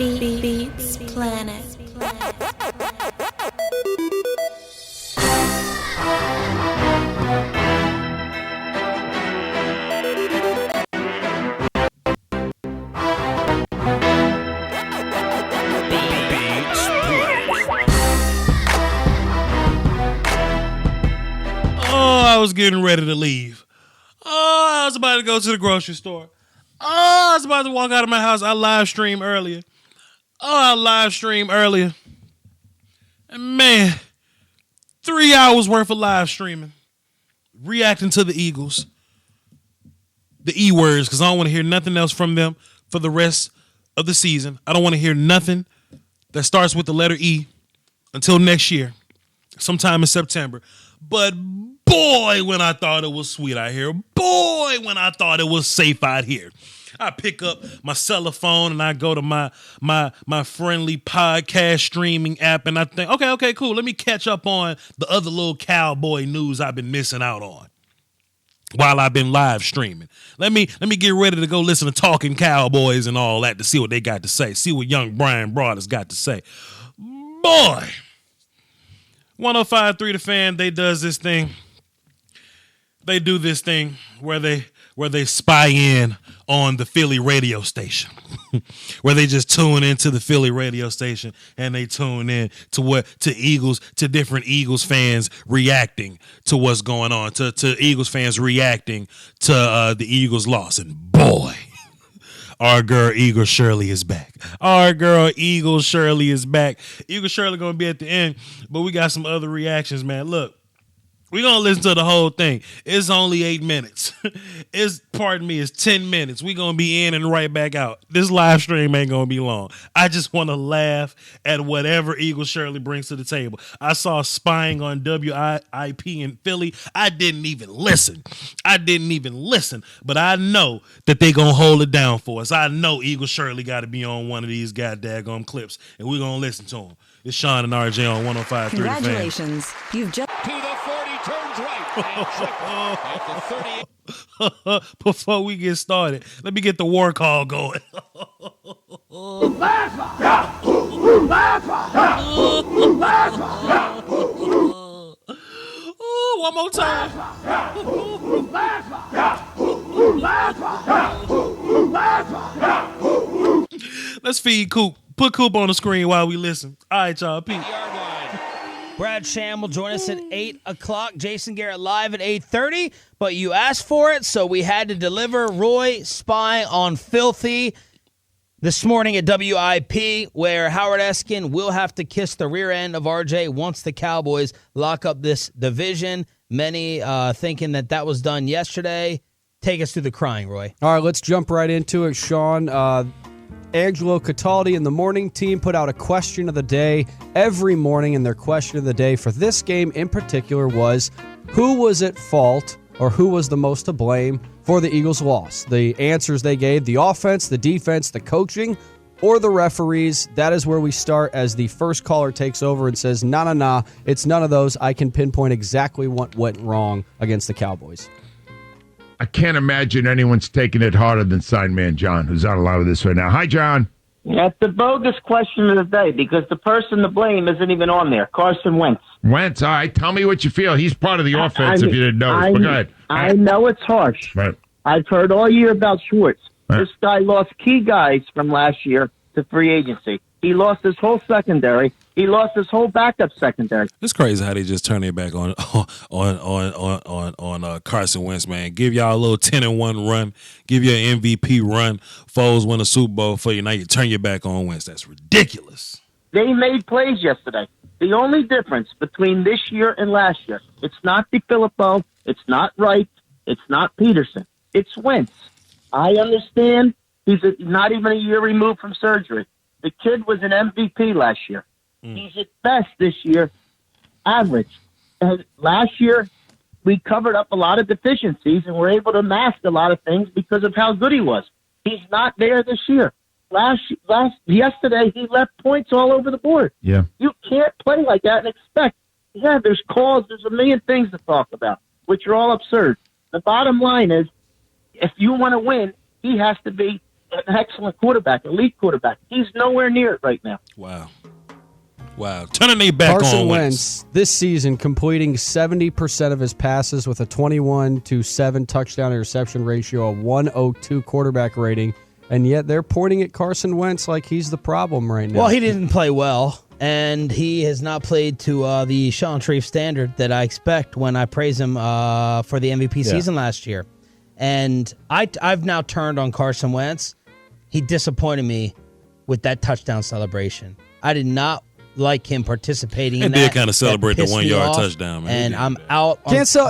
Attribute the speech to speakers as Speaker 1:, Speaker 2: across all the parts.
Speaker 1: Beats Planet.
Speaker 2: I was getting ready to leave. I was about to go to the grocery store. I was about to walk out of my house. I live streamed earlier. And man, 3 hours worth of live streaming. Reacting to the Eagles. The E words, because I don't want to hear nothing else from them for the rest of the season. I don't want to hear nothing that starts with the letter E until next year, sometime in September. But boy, when I thought it was sweet out here. Boy, when I thought it was safe out here. I pick up my cell phone and I go to my friendly podcast streaming app and I think, okay, cool. Let me catch up on the other little cowboy news I've been missing out on while I've been live streaming. Let me get ready to go listen to Talking Cowboys and all that to see what they got to say. See what young Brian Broader's got to say. Boy. 105.3 The Fan, they do this thing where they spy in on the Philly radio station, where they just tune into the Philly radio station and they tune in to different Eagles fans reacting to what's going on, to Eagles fans reacting to the Eagles' loss. And boy, our girl Eagle Shirley is back. Eagle Shirley gonna be at the end, but we got some other reactions, man. Look, we're gonna listen to the whole thing. It's only 8 minutes. It's 10 minutes. We're gonna be in and right back out. This live stream ain't gonna be long. I just want to laugh at whatever Eagle Shirley brings to the table. I saw spying on WIP in Philly. I didn't even listen, but I know that they gonna hold it down for us. I know Eagle Shirley got to be on one of these goddamn clips, and we're gonna listen to him. It's Sean and RJ on 105.3 The Fan.
Speaker 3: Congratulations, you've just
Speaker 4: to the 40, turns right. At the 30.
Speaker 2: Before we get started, let me get the war call going. Ooh, one more time. Let's feed Coop. Put Coop on the screen while we listen. All right, y'all. Peace.
Speaker 5: Brad Sham will join us at 8 o'clock. Jason Garrett live at 8:30. But you asked for it, so we had to deliver. Roy spying on Filthy this morning at WIP, where Howard Eskin will have to kiss the rear end of RJ once the Cowboys lock up this division. Many thinking that was done yesterday. Take us through the crying, Roy.
Speaker 6: All right, let's jump right into it, Sean. Angelo Cataldi and the morning team put out a question of the day every morning, and their question of the day for this game in particular was, who was at fault or who was the most to blame for the Eagles' loss? The answers they gave, the offense, the defense, the coaching, or the referees. That is where we start as the first caller takes over and says, nah, it's none of those. I can pinpoint exactly what went wrong against the Cowboys.
Speaker 7: I can't imagine anyone's taking it harder than Sign Man John, who's on a lot of this right now. Hi, John.
Speaker 8: That's the bogus question of the day because the person to blame isn't even on there. Carson Wentz.
Speaker 7: Wentz, all right. Tell me what you feel. He's part of the offense if you didn't know. But go ahead.
Speaker 8: I know it's harsh.
Speaker 7: Right.
Speaker 8: I've heard all year about Schwartz.
Speaker 7: Right.
Speaker 8: This guy lost key guys from last year to free agency. He lost his whole secondary. He lost his whole backup secondary.
Speaker 2: It's crazy how they just turn it back on Carson Wentz, man. Give y'all a little 10-1 run. Give you an MVP run. Foles win a Super Bowl for you. Now you turn your back on Wentz. That's ridiculous.
Speaker 8: They made plays yesterday. The only difference between this year and last year, it's not DeFilippo, it's not Wright, it's not Peterson. It's Wentz. I understand he's not even a year removed from surgery. The kid was an MVP last year. He's at best this year average. And last year, we covered up a lot of deficiencies and were able to mask a lot of things because of how good he was. He's not there this year. Yesterday, he left points all over the board.
Speaker 7: Yeah.
Speaker 8: You can't play like that and expect. Yeah, there's calls. There's a million things to talk about, which are all absurd. The bottom line is, if you want to win, he has to be an excellent quarterback, elite quarterback. He's nowhere near it right now.
Speaker 2: Wow. Turning their back
Speaker 6: Carson
Speaker 2: on
Speaker 6: Wentz this season completing 70% of his passes with a 21-7 touchdown interception ratio, a 102 quarterback rating, and yet they're pointing at Carson Wentz like he's the problem right now.
Speaker 5: Well, he didn't play well, and he has not played to the Sean Shreve standard that I expect when I praise him for the MVP season last year. And I've now turned on Carson Wentz. He disappointed me with that touchdown celebration. I did not like him participating in that.
Speaker 2: They did kind of celebrate the
Speaker 5: pissed me
Speaker 2: 1-yard
Speaker 5: off,
Speaker 2: touchdown, man.
Speaker 5: And I'm out.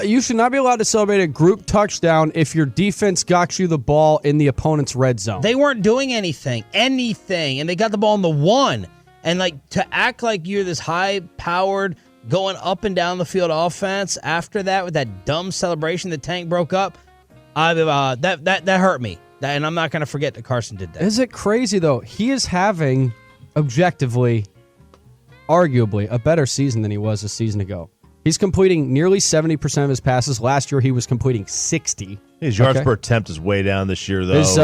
Speaker 6: You should not be allowed to celebrate a group touchdown if your defense got you the ball in the opponent's red zone.
Speaker 5: They weren't doing anything, and they got the ball in the 1. And to act like you're this high-powered, going up and down the field offense after that with that dumb celebration the Tank broke up, that hurt me. And I'm not going to forget that Carson did that.
Speaker 6: Is it crazy, though? He is having, objectively, arguably, a better season than he was a season ago. He's completing nearly 70% of his passes. Last year, he was completing 60.
Speaker 3: His yards per attempt is way down this year, though.
Speaker 6: His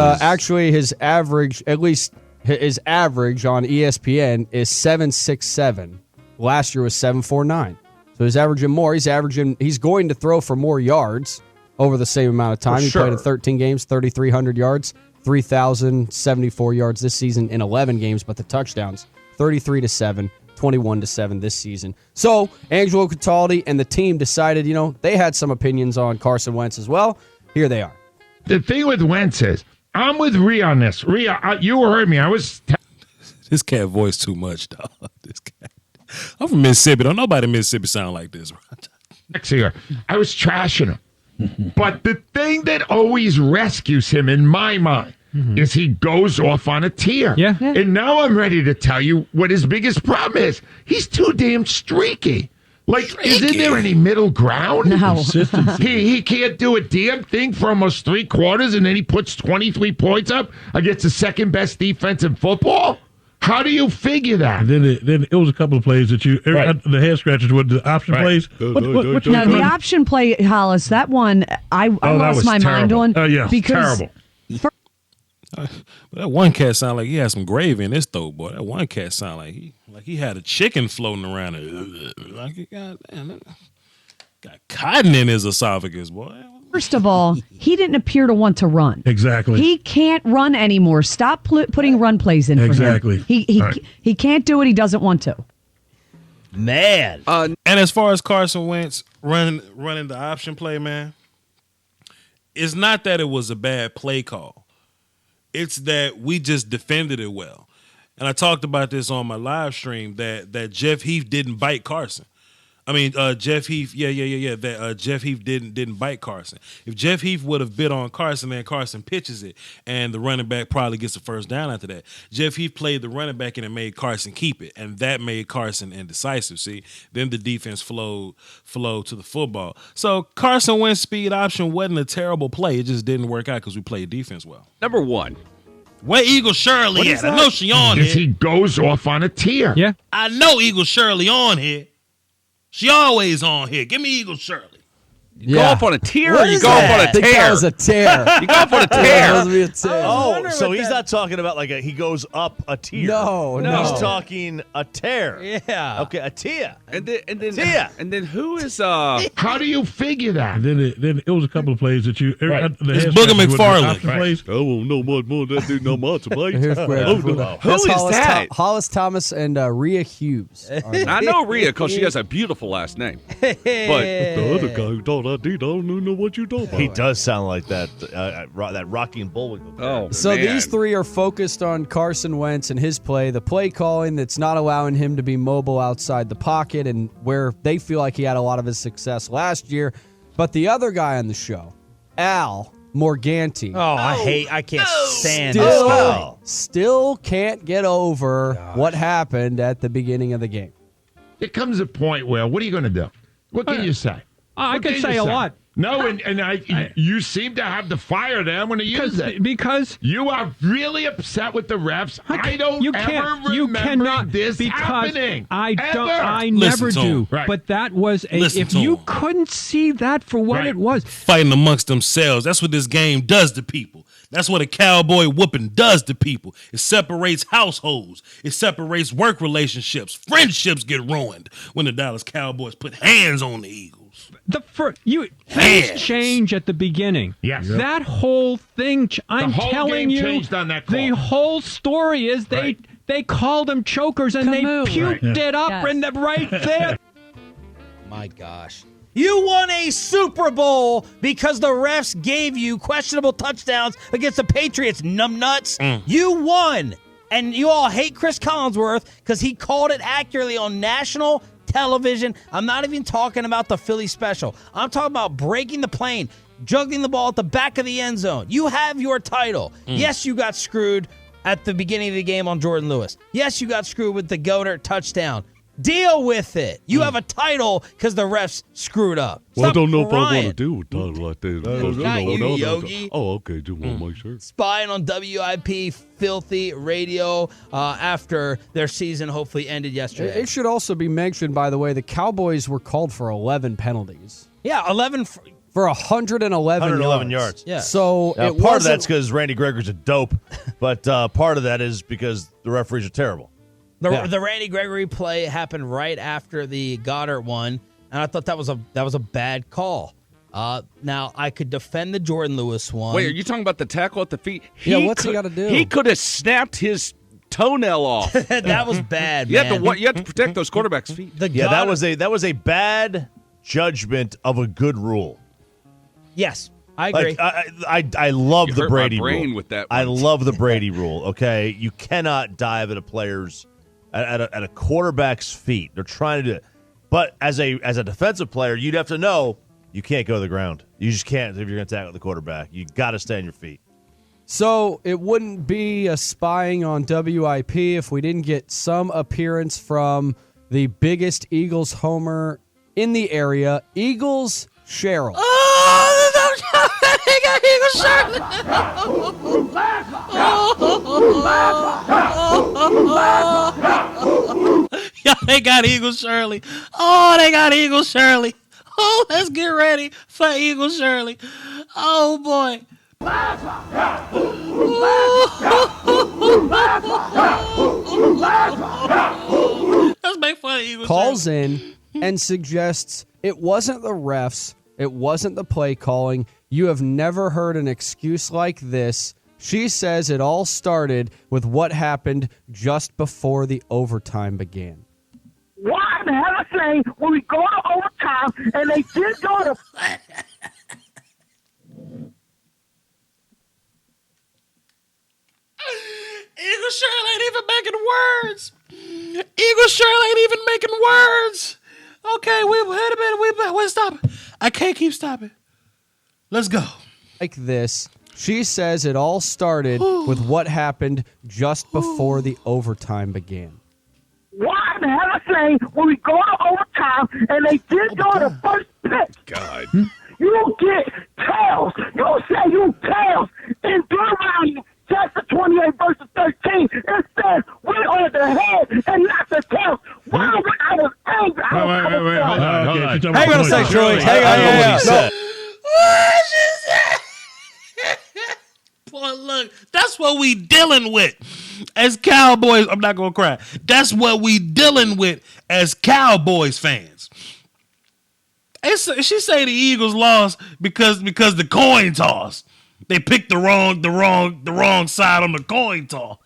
Speaker 6: average, at least his average on ESPN is 7.67. Last year was 7.49. So he's averaging more. He's going to throw for more yards over the same amount of time. He played in 13 games, 3,300 yards, 3,074 yards this season in 11 games, but the touchdowns, 33-7. 21-7 this season. So Angelo Cataldi and the team decided, they had some opinions on Carson Wentz as well. Here they are.
Speaker 7: The thing with Wentz is, I'm with Rhea on this. Rhea, you heard me. I was...
Speaker 2: This cat voice too much, dog. This cat. I'm from Mississippi. Don't nobody in Mississippi sound like this.
Speaker 7: Next year, I was trashing him. But the thing that always rescues him in my mind is he goes off on a tear.
Speaker 9: Yeah.
Speaker 7: And now I'm ready to tell you what his biggest problem is. He's too damn streaky. Isn't there any middle ground?
Speaker 9: No.
Speaker 7: He can't do a damn thing for almost 3 quarters, and then he puts 23 points up against the second best defense in football? How do you figure that?
Speaker 9: Then it was a couple of plays that the head scratchers were the option plays.
Speaker 10: No, the option play, Hollis, that one I lost my mind on. Because
Speaker 7: terrible.
Speaker 2: That one cat sound like he had some gravy in his throat, boy. That one cat sound like he had a chicken floating around it. Like he got cotton in his esophagus, boy.
Speaker 10: First of all, he didn't appear to want to run.
Speaker 9: Exactly.
Speaker 10: He can't run anymore. Stop putting run plays in for him.
Speaker 9: Exactly.
Speaker 10: He can't do it. He doesn't want to.
Speaker 5: Man.
Speaker 2: And as far as Carson Wentz running the option play, man, it's not that it was a bad play call. It's that we just defended it well. And I talked about this on my live stream that Jeff Heath didn't bite Carson. I mean, Jeff Heath, that Jeff Heath didn't bite Carson. If Jeff Heath would have bit on Carson, then Carson pitches it, and the running back probably gets a first down after that. Jeff Heath played the running back, and it made Carson keep it, and that made Carson indecisive. See, then the defense flowed to the football. So Carson Wentz speed option wasn't a terrible play. It just didn't work out because we played defense well.
Speaker 11: Number 1.
Speaker 2: Where Eagle Shirley at? I know she on here.
Speaker 7: He goes off on a tear.
Speaker 9: Yeah.
Speaker 2: I know Eagle Shirley on here. She always on here. Give me Eagle Shirley.
Speaker 11: You go off on a tear or you go off on a
Speaker 6: I think
Speaker 11: tear?
Speaker 6: that was a tear.
Speaker 11: You go off on a
Speaker 6: That
Speaker 11: tear.
Speaker 6: must be a tear.
Speaker 3: Oh, so he's not talking about he goes up a tier.
Speaker 6: No.
Speaker 3: He's talking a tear.
Speaker 5: Yeah.
Speaker 3: Okay, a tier.
Speaker 11: And then
Speaker 3: Tia.
Speaker 11: and then who is
Speaker 7: How do you figure that?
Speaker 9: Then it was a couple of plays that the
Speaker 2: It's
Speaker 9: head
Speaker 2: Booger
Speaker 9: scratchers were the
Speaker 2: McFarland.
Speaker 9: option plays.
Speaker 11: I won't know much more than that dude no much about.
Speaker 6: Here's
Speaker 11: Who is that?
Speaker 6: Hollis Thomas and Rhea Hughes.
Speaker 11: I know Rhea because she has a beautiful last name. But the other guy who thought I did, I don't know what you're talking about.
Speaker 3: He does sound like that that Rocky and Bullwinkle.
Speaker 11: Oh,
Speaker 6: So
Speaker 11: man.
Speaker 6: these three are focused on Carson Wentz and his play, the play calling that's not allowing him to be mobile outside the pocket and where they feel like he had a lot of his success last year. But the other guy on the show, Al Morganti,
Speaker 5: I can't stand this guy.
Speaker 6: still can't get over what happened at the beginning of the game.
Speaker 7: There comes a point where, what are you going to do? What can you say?
Speaker 9: I
Speaker 7: What
Speaker 9: can say a lot.
Speaker 7: No, you seem to have the fire there. I'm going to use it.
Speaker 12: Because
Speaker 7: you are really upset with the refs. I don't remember this happening.
Speaker 12: I never do.
Speaker 7: Right.
Speaker 12: But that was if you couldn't see that for what it was.
Speaker 2: Fighting amongst themselves. That's what this game does to people. That's what a cowboy whooping does to people. It separates households. It separates work relationships. Friendships get ruined when the Dallas Cowboys put hands on the Eagles.
Speaker 12: Things change at the beginning.
Speaker 7: Yes.
Speaker 12: That whole thing, I'm telling you,
Speaker 7: changed on that call.
Speaker 12: The whole story is they called them chokers and they puked it up right there.
Speaker 5: My gosh. You won a Super Bowl because the refs gave you questionable touchdowns against the Patriots, numbnuts. You won. And you all hate Chris Collinsworth because he called it accurately on national television. I'm not even talking about the Philly special. I'm talking about breaking the plane, juggling the ball at the back of the end zone. You have your title. Yes, you got screwed at the beginning of the game on Jordan Lewis. Yes, you got screwed with the Goddard touchdown. Deal with it. You have a title because the refs screwed up.
Speaker 11: Well, I don't know
Speaker 5: crying.
Speaker 11: if I want to deal with title like that.
Speaker 5: Not you, Yogi.
Speaker 11: Oh, okay. Just want to make sure.
Speaker 5: Spying on WIP filthy radio after their season hopefully ended yesterday.
Speaker 6: It should also be mentioned, by the way, the Cowboys were called for 11 penalties.
Speaker 5: Yeah, 11
Speaker 6: for 111
Speaker 3: yards.
Speaker 5: Yeah.
Speaker 6: So
Speaker 3: part of that's because Randy Gregory's a dope, but part of that is because the referees are terrible.
Speaker 5: The Randy Gregory play happened right after the Goddard one, and I thought that was a bad call. Now I could defend the Jordan Lewis one.
Speaker 11: Wait, are you talking about the tackle at the feet?
Speaker 6: What's he got to do?
Speaker 11: He could have snapped his toenail off.
Speaker 5: That was bad.
Speaker 11: You have to protect those quarterbacks' feet.
Speaker 3: That was a bad judgment of a good rule.
Speaker 5: Yes. I agree.
Speaker 3: I love the Brady rule.
Speaker 11: With that
Speaker 3: I love the Brady rule. Okay, you cannot dive at a player's at a quarterback's feet. They're trying to do it, but as a defensive player, you'd have to know you can't go to the ground. You just can't if you're going to tackle the quarterback. You got to stay on your feet.
Speaker 6: So it wouldn't be a spying on WIP if we didn't get some appearance from the biggest Eagles homer in the area, Eagles Cheryl.
Speaker 1: They got Eagles Shirley.
Speaker 2: Yeah, they got Eagles Shirley. Oh, they got Eagles Shirley. Oh, let's get ready for Eagles Shirley. Oh, boy. Let's make fun of Eagles
Speaker 6: Calls
Speaker 2: Shirley.
Speaker 6: in and suggests it wasn't the refs, it wasn't the play calling. You have never heard an excuse like this. She says it all started with what happened just before the overtime began.
Speaker 8: Why in the hell I say when we go to overtime and they did go to
Speaker 2: Eagle Shirley ain't even making words. Eagle Shirley ain't even making words. Okay, wait a minute. Wait, stop it. I can't keep stopping. Let's go.
Speaker 6: Like this, she says it all started with what happened just before the overtime began.
Speaker 8: why in the hell I say when we go to overtime and they did go to first pick?
Speaker 11: God.
Speaker 8: You don't get tails. You don't say you tails in Deuteronomy chapter 28 verses 13. It says we are the head and not the tails. Why when I was angry?
Speaker 9: Wait, hold on.
Speaker 3: Hang on a sec, Troy. Hang on.
Speaker 2: What she said? Boy, look, that's what we dealing with as Cowboys. I'm not gonna cry. That's what we dealing with as Cowboys fans. She say the Eagles lost because the coin toss. They picked the wrong side on the coin toss.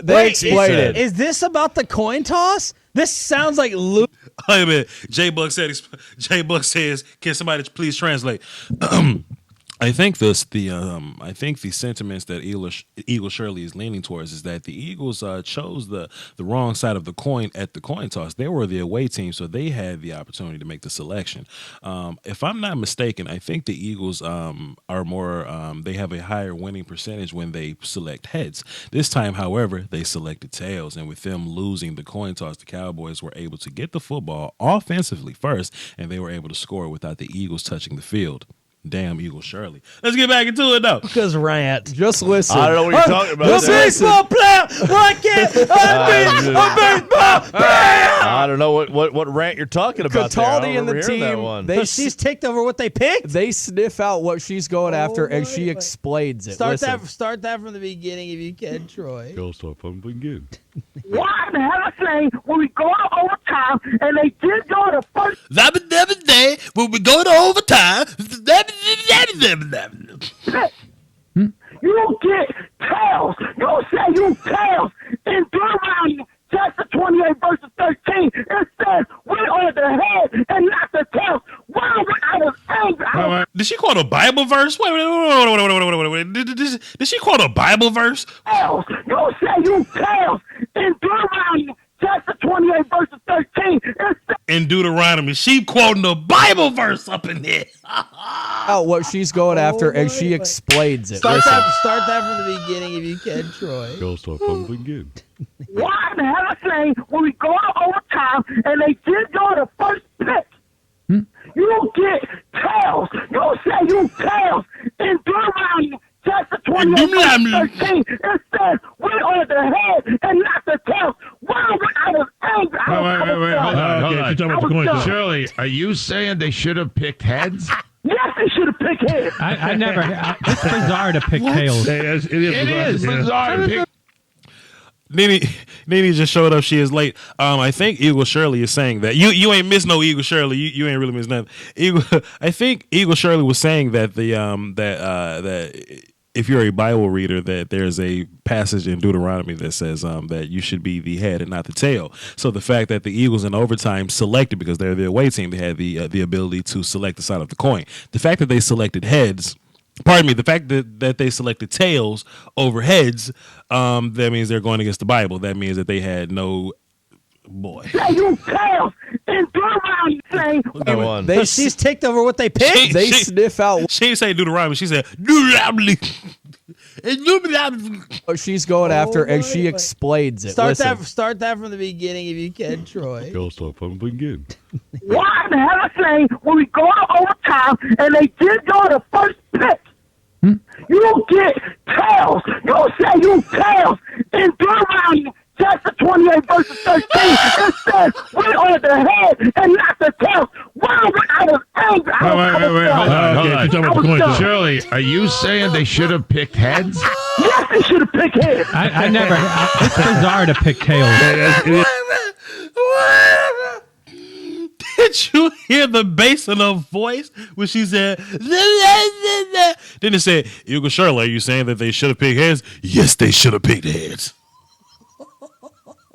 Speaker 6: They explained it.
Speaker 5: Is this about the coin toss? This sounds like Luke.
Speaker 2: Wait a minute. J Buck says, "Can somebody please translate?" I think the sentiments that Eagle Shirley is leaning towards is that the Eagles chose the wrong side of the coin at the coin toss. They were the away team, so they had the opportunity to make the selection. If I'm not mistaken, I think the Eagles are more. They have a higher winning percentage when they select heads. This time, however, they selected tails, and with them losing the coin toss, the Cowboys were able to get the football offensively first, and they were able to score without the Eagles touching the field. Damn Eagle Shirley. Let's get back into it though.
Speaker 5: Because rant.
Speaker 6: Just listen.
Speaker 3: I don't know what you're talking about.
Speaker 5: The baseball player. Why can't I be a baseball player?
Speaker 3: I don't know what rant you're talking about.
Speaker 6: Cataldi and the team,
Speaker 5: She's ticked over what they picked.
Speaker 6: They sniff out what she's going after, and she explains it.
Speaker 5: Start that from the beginning if you can, Troy.
Speaker 11: Go start from the beginning.
Speaker 8: Why in the hell I say when we go to overtime and they did go to first?
Speaker 2: Day when we go to overtime.
Speaker 8: You don't get tails. You don't say you tails. In Deuteronomy chapter 28 verses 13, it says we are the head and not the tails. Why when I was angry?
Speaker 2: Did she quote a Bible verse? Wait. Did she quote a Bible verse?
Speaker 8: Tails. You don't say you tails. In Deuteronomy chapter 28 verses 13, it says
Speaker 2: in Deuteronomy, she quoting the Bible verse up in there.
Speaker 6: Out what she's going after, and she explains it.
Speaker 5: Start that from the beginning if you can, Troy.
Speaker 11: Go start from the beginning.
Speaker 8: why in the hell I say when we go to overtime and they did go to first pick? You don't get tails. You don't say you tails. In Deuteronomy chapter 28 verse 13, it says we are the head and not the tails. Why when I was angry?
Speaker 7: Hold on. Shirley, are you saying they should have picked heads?
Speaker 8: Yes, they should have picked heads.
Speaker 12: I never. It's bizarre to pick tails.
Speaker 7: It is bizarre to pick.
Speaker 2: Nene just showed up. She is late. I think Eagle Shirley is saying that you ain't miss no Eagle Shirley. You ain't really miss nothing. I think Eagle Shirley was saying that that if you're a Bible reader, that there's a passage in Deuteronomy that says that you should be the head and not the tail. So the fact that the Eagles in overtime selected, because they're the away team, they had the ability to select the side of the coin. The fact that they selected heads. Pardon me, the fact that they selected tails over heads, that means they're going against the Bible. That means that they had no boy.
Speaker 8: Say you tails. In Deuteronomy say
Speaker 5: she's ticked over what they picked.
Speaker 6: They sniff out.
Speaker 2: She didn't say Deuteronomy. She said Deuteronomy.
Speaker 6: What she's going after, and she explains it.
Speaker 5: Start that from the beginning if you can, Troy.
Speaker 11: Go start from the beginning.
Speaker 8: why in the hell I say when we go to overtime and they did go to first pick? You don't get tails. You don't say you tails. In Deuteronomy chapter 28 verses 13, it says we are the head and not the tails. Why when I was angry?
Speaker 7: Hold on. Shirley, are you saying they should have picked heads?
Speaker 8: Yes, they should have picked heads.
Speaker 12: I never. It's bizarre to pick tails.
Speaker 2: Did you hear the bass in her voice when she said, then it said, Eagle Shirley, are you saying that they should have picked heads? Yes, they should have picked heads.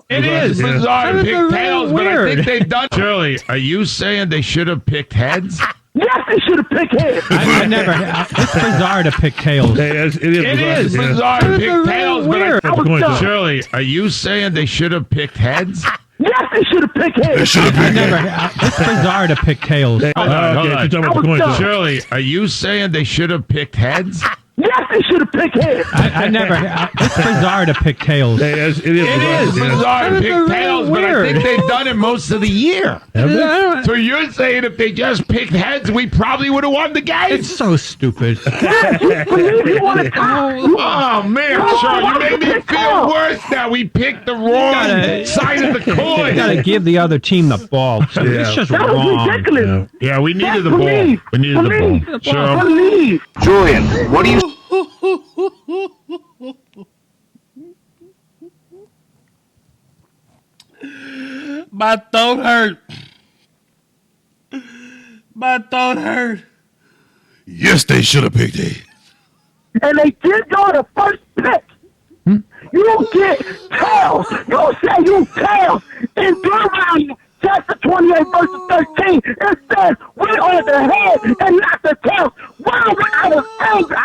Speaker 7: It is bizarre to pick tails, but I think they've done. Shirley, are you saying they should have picked heads?
Speaker 8: Yes, they should have picked heads.
Speaker 12: I never. It's bizarre to pick tails.
Speaker 7: It is bizarre to pick tails, but I think. Shirley, are you saying they should have picked heads?
Speaker 8: Yes, they should have picked heads.
Speaker 12: I never. It's bizarre to pick tails.
Speaker 7: Hold on. Shirley, are you saying they should have picked heads?
Speaker 8: Yes, they should have picked heads.
Speaker 12: I never. It's bizarre to pick tails.
Speaker 7: It is bizarre to pick tails, but I think they've done it most of the year. So you're saying if they just picked heads, we probably would have won the game?
Speaker 12: It's so stupid.
Speaker 7: Oh, man, Sean, you made me feel worse now. We picked the wrong side of the coin.
Speaker 12: You got to give the other team the ball. It's just wrong.
Speaker 8: Ridiculous.
Speaker 7: Yeah, we needed the ball. We needed the ball. Sure.
Speaker 8: Julian, what do you...
Speaker 2: My throat hurt. My throat hurt. Yes, they should have picked it.
Speaker 8: And they did go to first pick. You don't get tails. You don't say you tails. In Deuteronomy chapter 28 verses 13, it says we are the head and not the tails. Why when I was angry?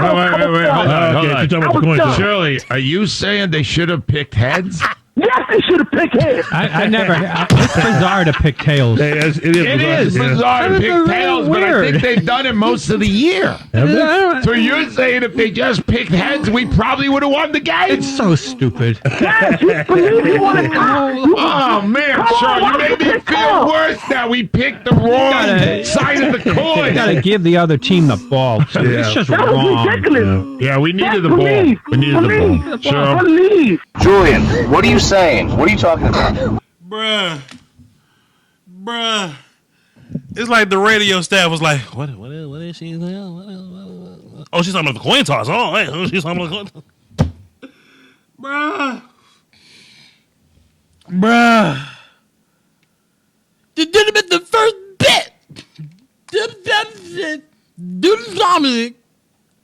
Speaker 7: Hold on. Shirley, are you saying they should have picked heads?
Speaker 8: Yes, they should have picked heads.
Speaker 12: I never. It's bizarre to pick tails.
Speaker 7: It is bizarre to pick tails, but I think they've done it most of the year. So you're saying if they just picked heads, we probably would have won the game?
Speaker 12: It's so stupid.
Speaker 8: Yes, you believe you want to talk.
Speaker 7: Oh, man, Sean, you made me feel worse now. We picked the wrong side of the coin.
Speaker 12: You got to give the other team the ball. So it's just
Speaker 8: That was
Speaker 12: wrong.
Speaker 8: ridiculous.
Speaker 7: Yeah, we needed the ball. We needed the ball. Sure.
Speaker 8: Believe.
Speaker 13: Julian, what are you saying? What are you talking about?
Speaker 2: Bruh. It's like the radio staff was like, what is she? Oh, she's talking about the coin toss. Oh, hey, she's talking about the coin toss. Bruh. You did it at the first bit. Do the Dominic.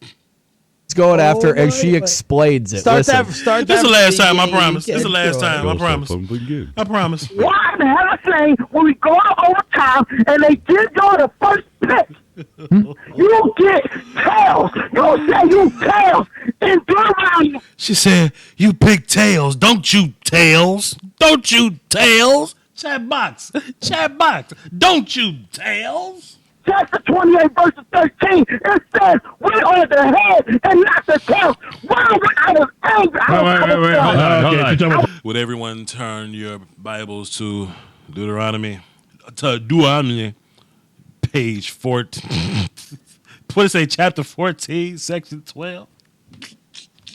Speaker 6: Let's go it after, and she explains it.
Speaker 5: Start
Speaker 6: Listen.
Speaker 5: that.
Speaker 2: This is the last time, I promise. This is the last time, I promise. I promise.
Speaker 8: Why in the hell I say when we go to overtime and they did go to first pitch, you get tails. You say you tails in Deuteronomy.
Speaker 2: She said, you pick tails, don't you tails? Don't you tails? Chat box, don't you tails?
Speaker 8: Chapter 28, verses 13, it says, we are the head and not the tail. Why would I was angry?
Speaker 7: Wait, hold on.
Speaker 2: Would everyone turn your Bibles to Deuteronomy? To Deuteronomy, page 14. What did it say, chapter 14, section 12?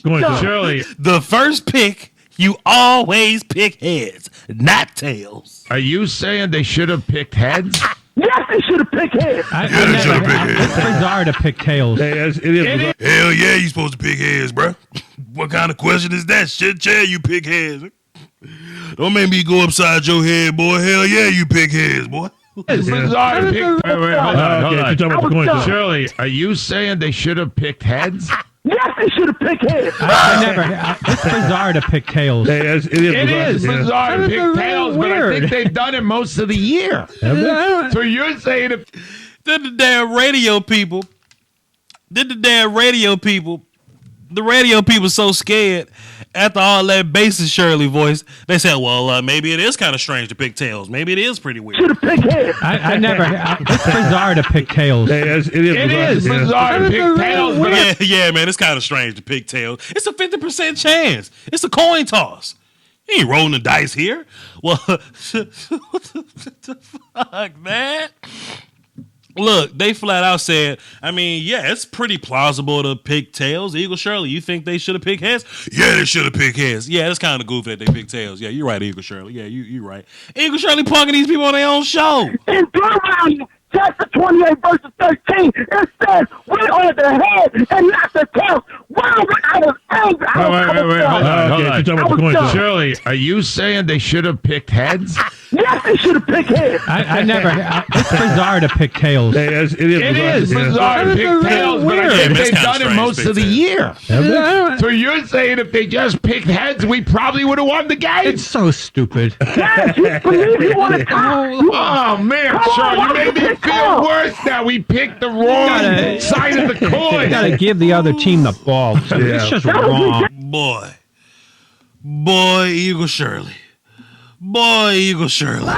Speaker 7: Shirley,
Speaker 2: The first pick, you always pick heads, not tails.
Speaker 7: are you saying they should have picked heads?
Speaker 8: Yes, they should have picked heads.
Speaker 12: It's bizarre to pick tails.
Speaker 7: It is.
Speaker 2: Hell yeah, you supposed to pick heads, bro. What kind of question is that? Shit, yeah, you pick heads. Don't make me go upside your head, boy. Hell yeah, you pick heads, boy.
Speaker 7: It's bizarre to pick. Wait, hold on. Shirley, are you saying they should have picked heads?
Speaker 8: Yes, they should have picked heads.
Speaker 12: It's bizarre to pick tails.
Speaker 7: It is bizarre to pick tails, but I think they've done it most of the year. So you're saying if
Speaker 2: Then the damn radio people, the radio people so scared after all that basis Shirley voice, they said, well, maybe it is kind of strange to pick tails. Maybe it is pretty weird.
Speaker 8: Should have picked heads.
Speaker 12: It's bizarre to pick tails.
Speaker 7: it is bizarre to pick tails, but
Speaker 2: Yeah, man, it's kind of strange to pick tails. It's a 50% chance. It's a coin toss. You ain't rolling the dice here. Well, what the fuck, man? Look, they flat out said, I mean, yeah, it's pretty plausible to pick tails. Eagle Shirley, you think they should have picked heads? Yeah, they should have picked heads. Yeah, it's kind of goofy that they picked tails. Yeah, you're right, Eagle Shirley. Yeah, you're right. Eagle Shirley punking these people on their own show.
Speaker 8: In Deuteronomy, chapter 28, verses 13, it says, we are the head and not the tail. Why would I was angry?
Speaker 7: Wait, hold on. Shirley, are you saying they should have picked heads?
Speaker 8: Yes, they should have picked heads.
Speaker 12: It's bizarre to pick tails.
Speaker 7: It is bizarre to pick tails, but I think they've done it most of the year. So you're saying if they just picked heads, we probably would have won the game?
Speaker 12: It's so stupid.
Speaker 8: Yes, you believe you want to talk.
Speaker 7: Oh, man, Sean, you made me feel worse now. We picked the wrong side of the coin.
Speaker 12: You got to give the other team the ball. So it's just wrong.
Speaker 2: Boy, Eagle Shirley. Boy, Eagle Shirley. Boy,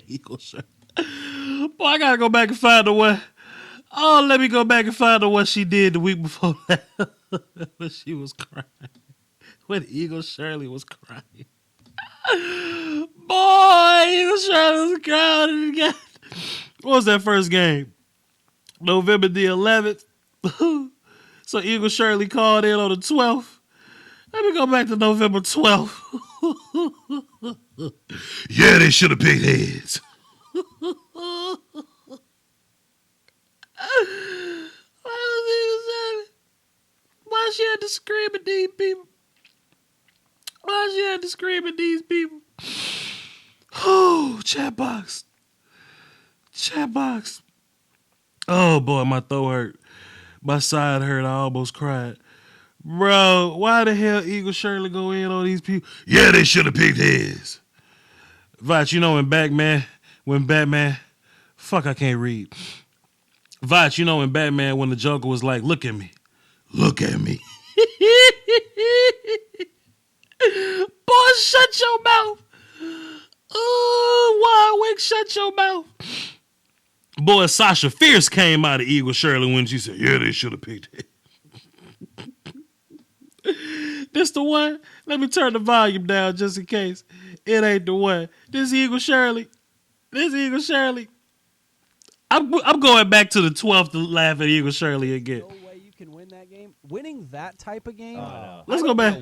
Speaker 2: Eagle Shirley. Boy, I gotta go back and find the one. Oh, let me go back and find out what she did the week before that. When she was crying. When Eagle Shirley was crying. Boy, Eagle Shirley was crying again. What was that first game? November the 11th. So Eagle Shirley called in on the 12th. Let me go back to November 12th. Yeah, they should have picked heads. Why she had to scream at these people? Why she had to scream at these people? Oh, chat box. Oh, boy, my throat hurt. My side hurt. I almost cried. Bro, why the hell Eagle Shirley go in on these people? Yeah, they should have picked his. Voch, you know when Batman, fuck, I can't read. Voch, you know in Batman when the Joker was like, look at me. Look at me. Boy, shut your mouth. Oh, Warwick, shut your mouth. Boy, Sasha Fierce came out of Eagle Shirley when she said, yeah, they should have picked it. This the one? Let me turn the volume down just in case. It ain't the one. This Eagle Shirley. I'm going back to the 12th to laugh at Eagle Shirley again.
Speaker 6: No way you can win that game. Winning that type of game.
Speaker 2: Let's go back.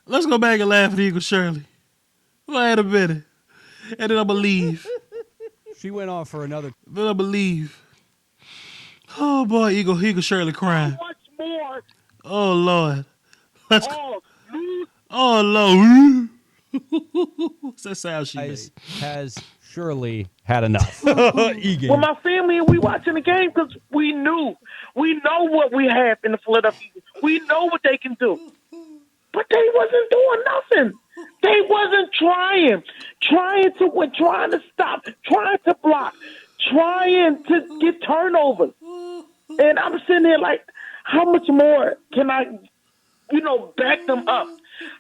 Speaker 2: Let's go back and laugh at Eagle Shirley. Wait a minute. And then I'm going to leave.
Speaker 6: She went on for another.
Speaker 2: Then I'm going to leave. Oh, boy, Eagle Shirley crying.
Speaker 14: Much more.
Speaker 2: Oh, Lord. Let's
Speaker 14: Oh,
Speaker 2: Oh, Lord. What's that sound she made?
Speaker 6: Has Shirley had enough?
Speaker 14: Well, my family and we watching the game because we know what we have in the Philadelphia. We know what they can do, but they wasn't doing nothing. They wasn't trying to win, trying to stop, trying to block, trying to get turnovers. And I'm sitting there like, how much more can I, back them up?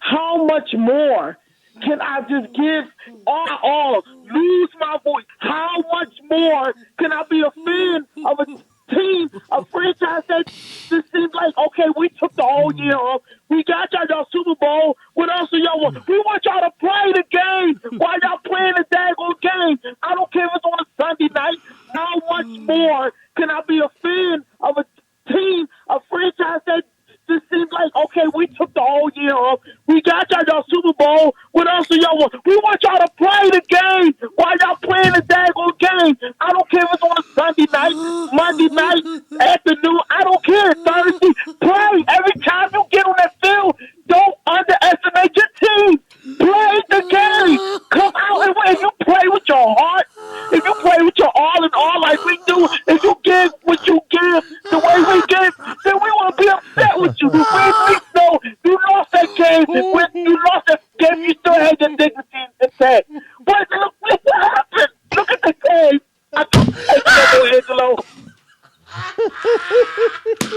Speaker 14: How much more can I just give all, lose my voice? How much more can I be a fan of a team, a franchise that just seems like, okay, we took the whole year off. We got y'all Super Bowl. What else do y'all want? We want y'all to play the game while y'all playing the daggone game. I don't care if it's on a Sunday night. How much more can I be a fan of a team, a franchise that just seems like, okay, we took the whole year off. We got y'all Super Bowl. What else do y'all want? We want y'all to play the game while y'all playing the daggone game. I don't care if it's on a Sunday night, Monday night, afternoon. I don't care. Thursday. Play. Every time you get on that field, don't underestimate your team. Play the game. Come out and win. If you play with your heart, if you play with your all in all like we do, if you give what you give the way we give, then we want to be upset with you. We know you lost that game. When you lost that game, you still had your dignity intact. But look what happened. Look at the game. I can't take it, Angelo.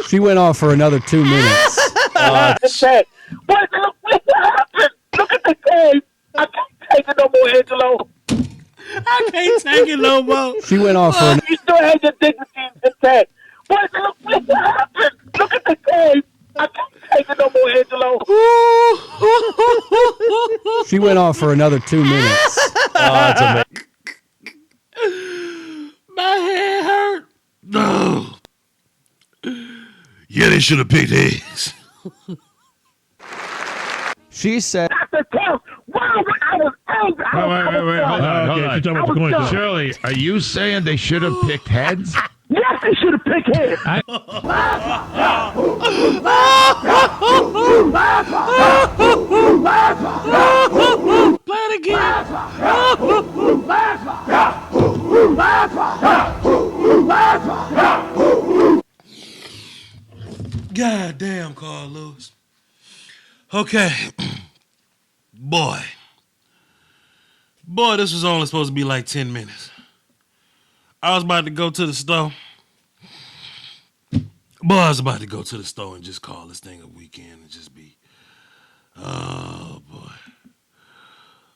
Speaker 6: She went on for another 2 minutes.
Speaker 14: But look what happened. Look at the game. I can't take it no more, Angelo.
Speaker 2: I can't take it no more.
Speaker 6: She went on for
Speaker 14: You still had your dignity intact. But look what happened. Look at the game. I can't take it no more, Angelo.
Speaker 6: She went on for another 2 minutes.
Speaker 3: That's amazing.
Speaker 2: My head hurt. No. Yeah, they should have picked eggs.
Speaker 6: She said.
Speaker 14: Wow, I was angry.
Speaker 7: Wait, hold on.
Speaker 9: Talking about the coin toss.
Speaker 7: Shirley, are you saying they should have picked heads?
Speaker 14: Yes, they should have picked heads.
Speaker 2: Play it again. God damn, Carl Lewis. Okay. Boy, this was only supposed to be like 10 minutes. I was about to go to the store. And just call this thing a weekend and just be, oh, boy.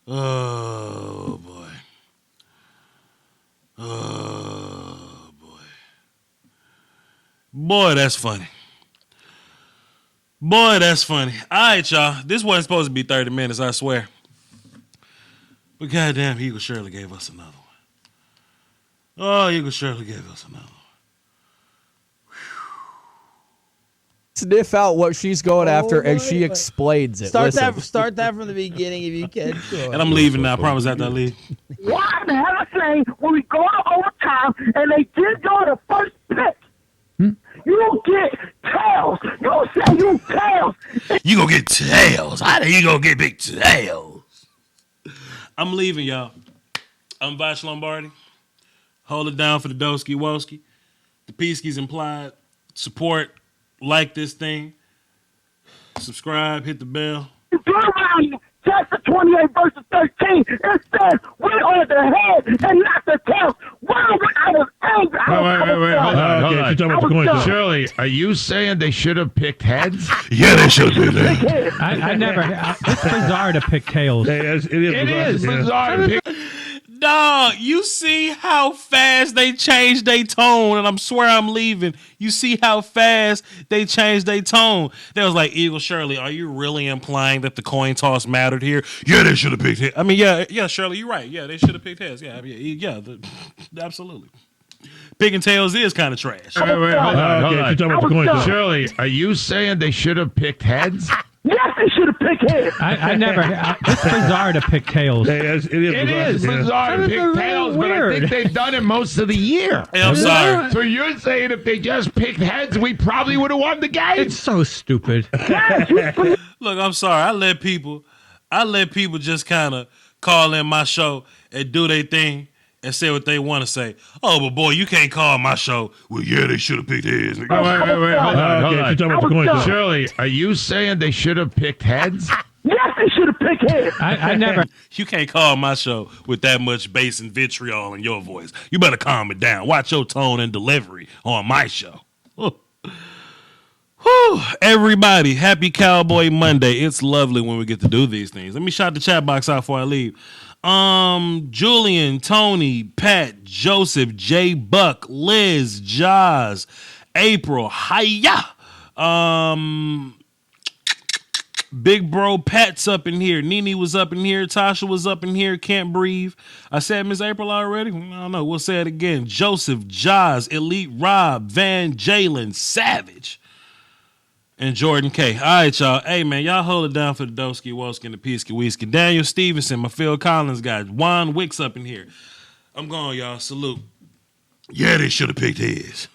Speaker 2: Oh, boy. Oh, boy. Boy, that's funny. Boy, that's funny. All right, y'all. This wasn't supposed to be 30 minutes, I swear. But goddamn, Eagle Shirley gave us another one. Oh, Eagle Shirley gave us another one.
Speaker 6: Sniff out what she's going after, and she explains it.
Speaker 5: Start that from the beginning if you can.
Speaker 2: And I'm leaving now. I promise after I leave.
Speaker 14: Why the hell I say when we go to overtime and they did go to first pick? You get tails. You say you tails.
Speaker 2: You gonna get tails. How the you gonna get big tails? I'm leaving, y'all. I'm Voch Lombardi. Hold it down for the Doski Woski. The Peaskies implied. Support. Like this thing. Subscribe. Hit the bell.
Speaker 14: Go around chapter 28, verses 13, it says, we are the head and not the tail. Wow, I was angry.
Speaker 7: Wait, hold on.
Speaker 9: Okay, she's talking about the coin toss.
Speaker 7: Shirley, are you saying they should have picked heads?
Speaker 2: Yeah, they should have picked heads.
Speaker 12: I never. It's bizarre to pick tails.
Speaker 9: It is
Speaker 7: bizarre to pick.
Speaker 2: Dog, you see how fast they changed their tone, and I swear I'm leaving. You see how fast they changed their tone. They was like, Eagle Shirley, are you really implying that the coin toss mattered here? Yeah, they should have picked heads. I mean, yeah, Shirley, you're right. Yeah, they should have picked heads. Yeah, absolutely. Picking tails is kind of trash.
Speaker 7: Wait, hold on.
Speaker 9: She's talking about the coin toss.
Speaker 7: Shirley, are you saying they should have picked heads?
Speaker 14: Yes, they should have picked heads.
Speaker 12: I never. It's bizarre to pick tails.
Speaker 9: It is
Speaker 7: bizarre to pick tails, but I think they've done it most of the year.
Speaker 2: Hey, I'm sorry.
Speaker 7: So you're saying if they just picked heads, we probably would have won the game?
Speaker 12: It's so stupid.
Speaker 2: Look, I'm sorry. I let people just kind of call in my show and do their thing and say what they want to say. Oh, but boy, you can't call my show. Well, yeah, they should have picked heads.
Speaker 7: Wait, hold on.
Speaker 9: She's talking about the coin toss.
Speaker 7: Shirley, are you saying they should have picked heads?
Speaker 14: Yes, they should have picked heads.
Speaker 12: I never.
Speaker 2: You can't call my show with that much bass and vitriol in your voice. You better calm it down. Watch your tone and delivery on my show. Whew. Everybody, happy Cowboy Monday. It's lovely when we get to do these things. Let me shout the chat box out before I leave. Julian, Tony, Pat, Joseph, J Buck, Liz, Jaws, April, hiya. Big bro Pat's up in here. Nene was up in here. Tasha was up in here. Can't breathe. I said Miss April already? I don't know. We'll say it again. Joseph, Jaws, Elite Rob, Van Jalen, Savage, and Jordan K. All right, y'all. Hey, man, y'all hold it down for the Doski, Woski, and the Peasky Whiskey. Daniel Stevenson, my Phil Collins guy. Juan Wicks up in here. I'm going, y'all. Salute. Yeah, they should have picked his.